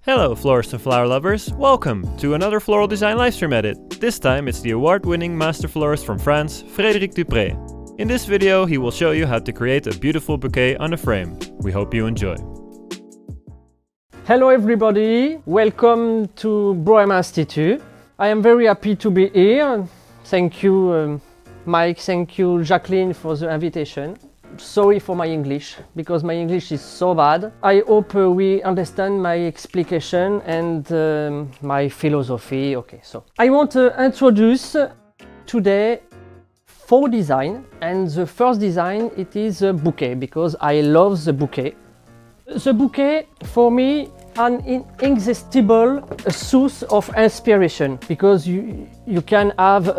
Hello florists and flower lovers, welcome to another floral design livestream edit. This time it's the award-winning master florist from France, Frédéric Dupré. In this video he will show you how to create a beautiful bouquet on a frame. We hope you enjoy. Hello everybody, welcome to Boerma Instituut. I am very happy to be here. Thank you Mike, thank you Jacqueline for the invitation. Sorry for my English, because my English is so bad. I hope we understand my explication and my philosophy. Okay, so I want to introduce today 4 designs, and the first design it is a bouquet, because I love the bouquet. The bouquet for me an inexhaustible source of inspiration, because you can have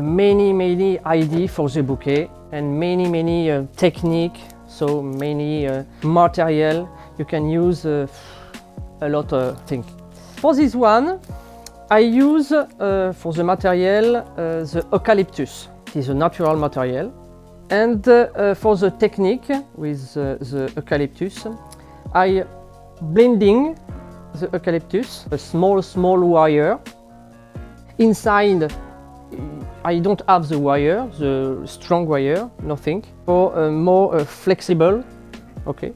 many ideas for the bouquet and many technique, so many material. You can use a lot of things. For this one I use for the material the Eucalyptus. It is a natural material, and for the technique with the Eucalyptus I blending the Eucalyptus, a small wire. Inside I don't have the wire, the strong wire, nothing, for more flexible, okay.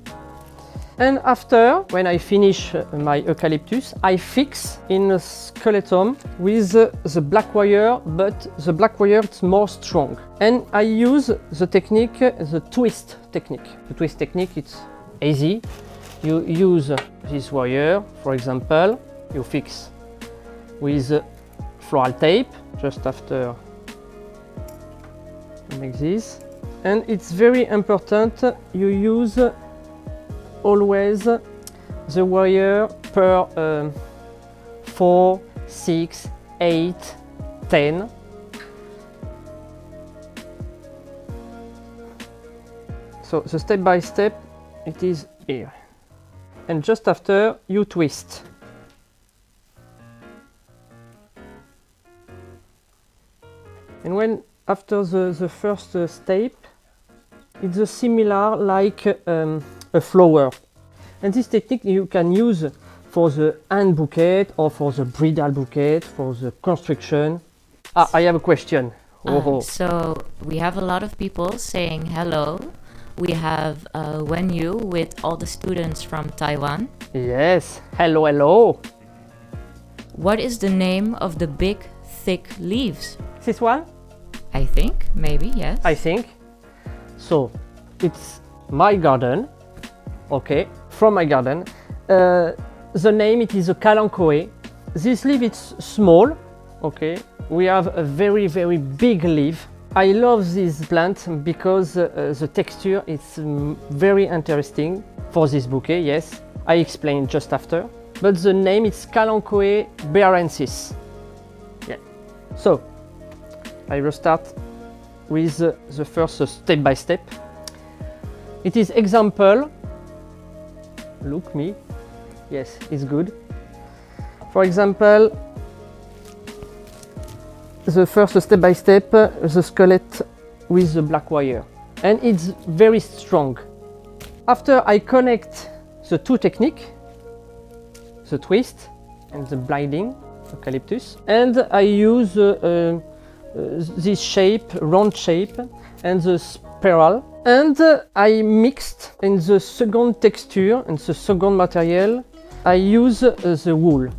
And after, when I finish my Eucalyptus, I fix in a skeleton with the black wire, but the black wire is more strong. And I use the technique, the twist technique. The twist technique, it's easy. You use this wire, for example, you fix with floral tape, just after like this. And it's very important, you use always the wire per 4, 6, 8, 10. So the step by step, it is here. And just after, you twist. And when after the first step, it's similar like a flower. And this technique you can use for the hand bouquet or for the bridal bouquet, for the construction. I have a question. So we have a lot of people saying hello. We have Wenyu with all the students from Taiwan. Yes, hello. What is the name of the big, thick leaves? This one? I think, maybe, yes. I think. So, it's my garden, okay, from my garden. The name, it is a Kalanchoe. This leaf, it's small, okay. We have a very big leaf. I love this plant because the texture is very interesting for this bouquet, yes. I explained just after. But the name is Kalanchoe berensis. Yeah. So, I will start with the first step by step. It is example. Look me. Yes, it's good. For example, the first step by step, the skeleton with the black wire. And it's very strong. After I connect the 2 techniques, the twist and the blinding, Eucalyptus, and I use this shape, round shape, and the spiral. And I mixed in the second texture and the second material, I use the wool.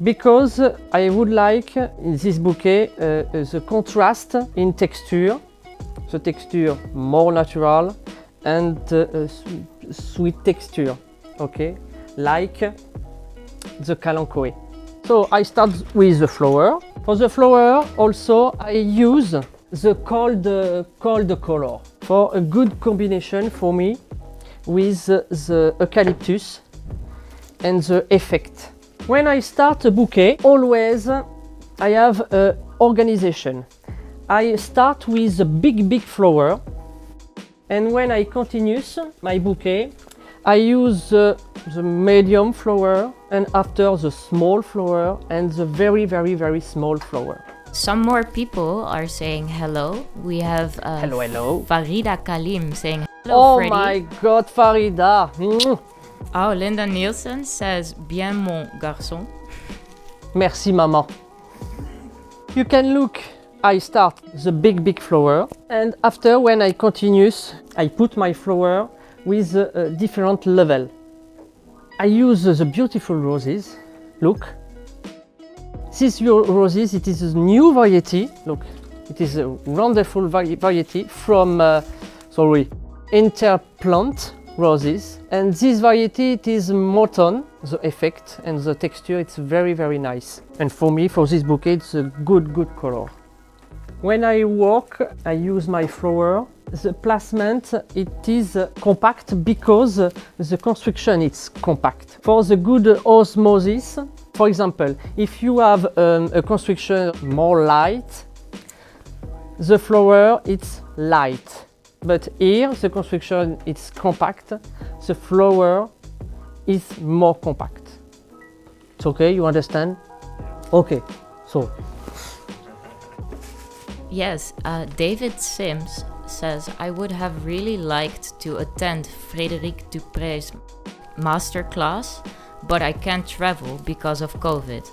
Because I would like in this bouquet the contrast in texture, the texture more natural and sweet texture, okay, like the Kalanchoe. So I start with the flower. For the flower also I use the cold color for a good combination for me with the Eucalyptus and the effect. When I start a bouquet, always I have an organization. I start with a big flower, and when I continue my bouquet, I use the medium flower, and after the small flower, and the very small flower. Some more people are saying hello. We have hello. Farida Kalim saying hello, Oh Freddy. my God, Farida! Oh, Linda Nielsen says, bien mon garçon. Merci, maman. You can look, I start the big flower, and after when I continues, I put my flower with a different level. I use the beautiful roses. Look. These roses, it is a new variety. Look, it is a wonderful variety from, Interplant roses. And this variety, it is monotone, the effect and the texture, it's very, very nice. And for me, for this bouquet, it's a good color. When I work, I use my flower. The placement, it is compact because the construction is compact. For the good osmosis, for example, if you have a construction more light, the flower it's light. But here the construction is compact, the flower is more compact. It's okay, you understand? Okay, so. Yes, David Sims says, I would have really liked to attend Frédéric Dupré's masterclass, but I can't travel because of COVID.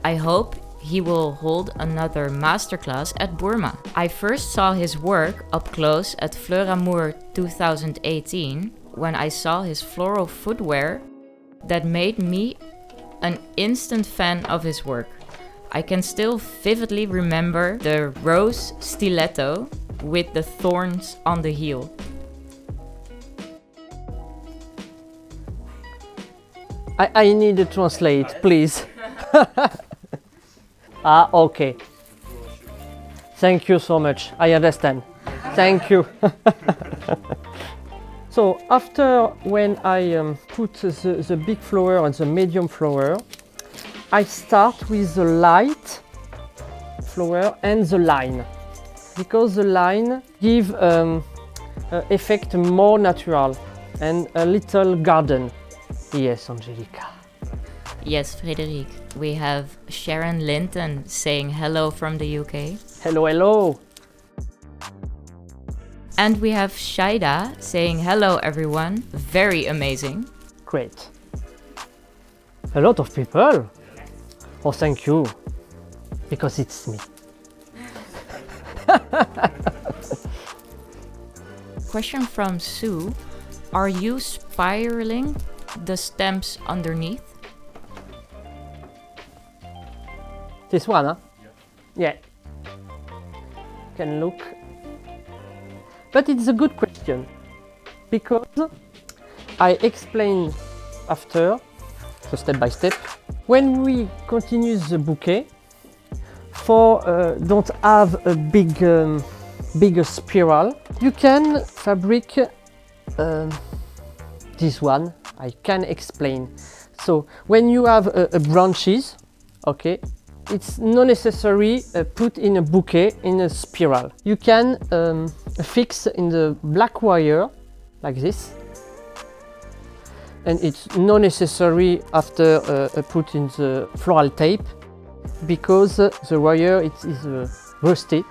I hope he will hold another masterclass at Boerma. I first saw his work up close at Floral 2018 when I saw his floral footwear that made me an instant fan of his work. I can still vividly remember the rose stiletto with the thorns on the heel. I need to translate, please. Okay. Thank you so much. I understand. Thank you. So after when I put the big flower and the medium flower, I start with the light flower and the line, because the line give effect more natural and a little garden. Yes, Angelica. Yes, Frédéric. We have Sharon Linton saying hello from the UK. Hello, hello. And we have Shaida saying hello everyone. Very amazing. Great. A lot of people. Oh, thank you. Because it's me. Question from Sue. Are you spiraling the stems underneath? This one, huh? Yeah. Can look. But it's a good question, because I explain after, so step by step. When we continue the bouquet, for don't have a bigger spiral, you can fabric this one. I can explain. So when you have a branches, okay, it's not necessary put in a bouquet in a spiral. You can fix in the black wire like this, and it's not necessary after put in the floral tape, because the wire is rusty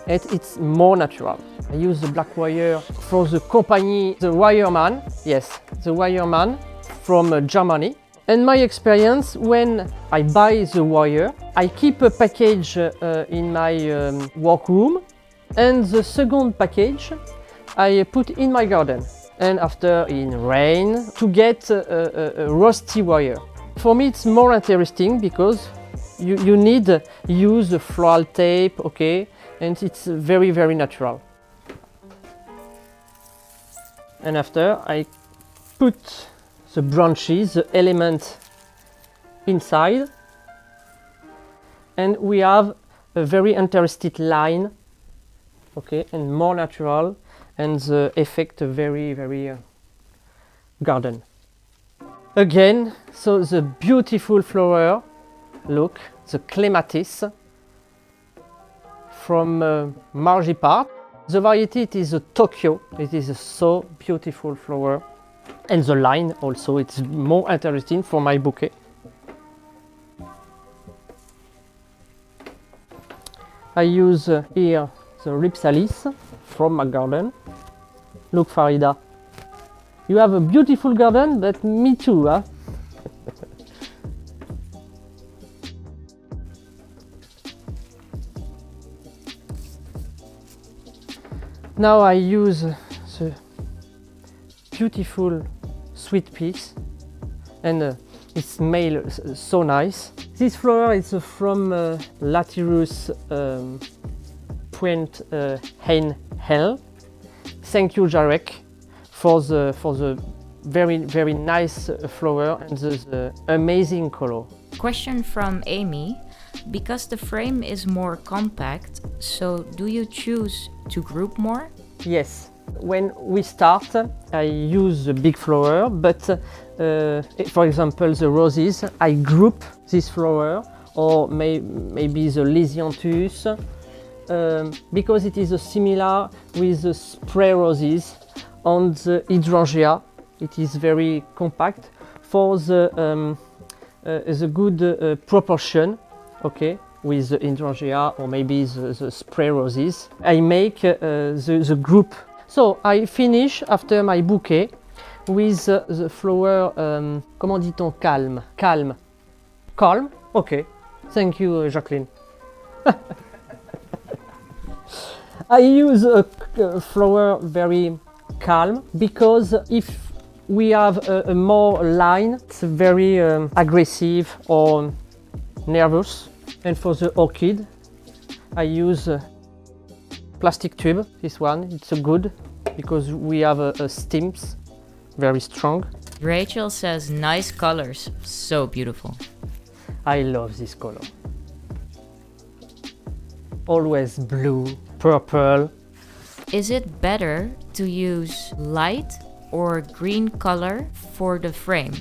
and it's more natural. I use the black wire for the company, the Wireman. Yes, the Wireman from Germany. And my experience, when I buy the wire, I keep a package in my workroom, and the second package I put in my garden. And after in rain, to get a rusty wire. For me it's more interesting, because you need to use the floral tape, okay, and it's very, very natural. And after I put the branches, the element inside, and we have a very interesting line, okay, and more natural, and the effect very, very garden. Again, so the beautiful flower, look, the clematis from Margipart. The variety, it is a Tokyo. It is a so beautiful flower. And the line also, it's more interesting for my bouquet. I use here the Rhipsalis from my garden. Look, Farida. You have a beautiful garden, but me too, huh? Now I use the beautiful sweet peas, and it smells so nice. This flower is from Latyrus Point Hein Hell. Thank you, Jarek, for the very nice flower and the amazing color. Question from Amy. Because the frame is more compact, so do you choose to group more? Yes. When we start, I use the big flower, but for example, the roses, I group this flower, or maybe the Lisianthus, because it is similar with the spray roses and the hydrangea. It is very compact for the good proportion. Okay, with the hydrangea or maybe the spray roses. I make the group. So I finish after my bouquet with the flower, comment dit-on, calme? Calme. Calm? Okay. Thank you, Jacqueline. I use a flower very calm because if we have a more line, it's very aggressive or nervous. And for the orchid, I use a plastic tube. This one, it's a good because we have stems, very strong. Rachel says nice colors, so beautiful. I love this color. Always blue, purple. Is it better to use light or green color for the frame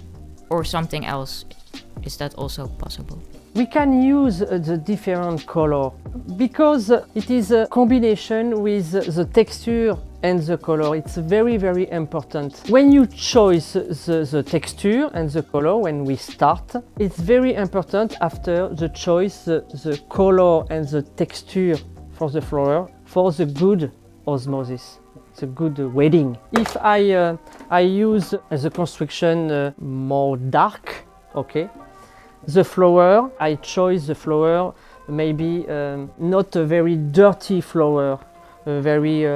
or something else? Is that also possible? We can use the different color because it is a combination with the texture and the color. It's very important. When you choose the texture and the color when we start, it's very important after the choice the color and the texture for the flower for the good osmosis, the good wedding. If I use the construction more dark, okay. The flower, I chose the flower maybe not a very dirty flower, a very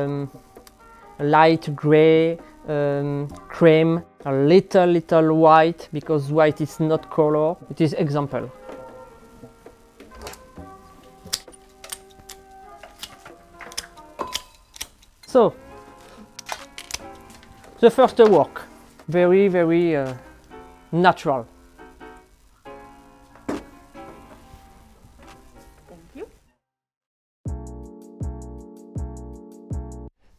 light gray, cream, a little white, because white is not color, it is example. So, the first work, very natural.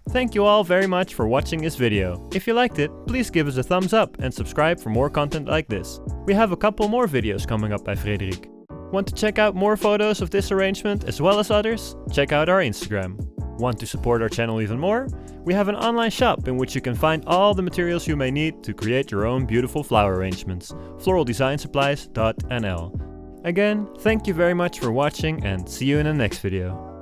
Thank you all very much for watching this video. If you liked it, please give us a thumbs up and subscribe for more content like this. We have a couple more videos coming up by Frédéric. Want to check out more photos of this arrangement as well as others? Check out our Instagram. Want to support our channel even more? We have an online shop in which you can find all the materials you may need to create your own beautiful flower arrangements. floraldesignSupplies.nl. Again, thank you very much for watching and see you in the next video.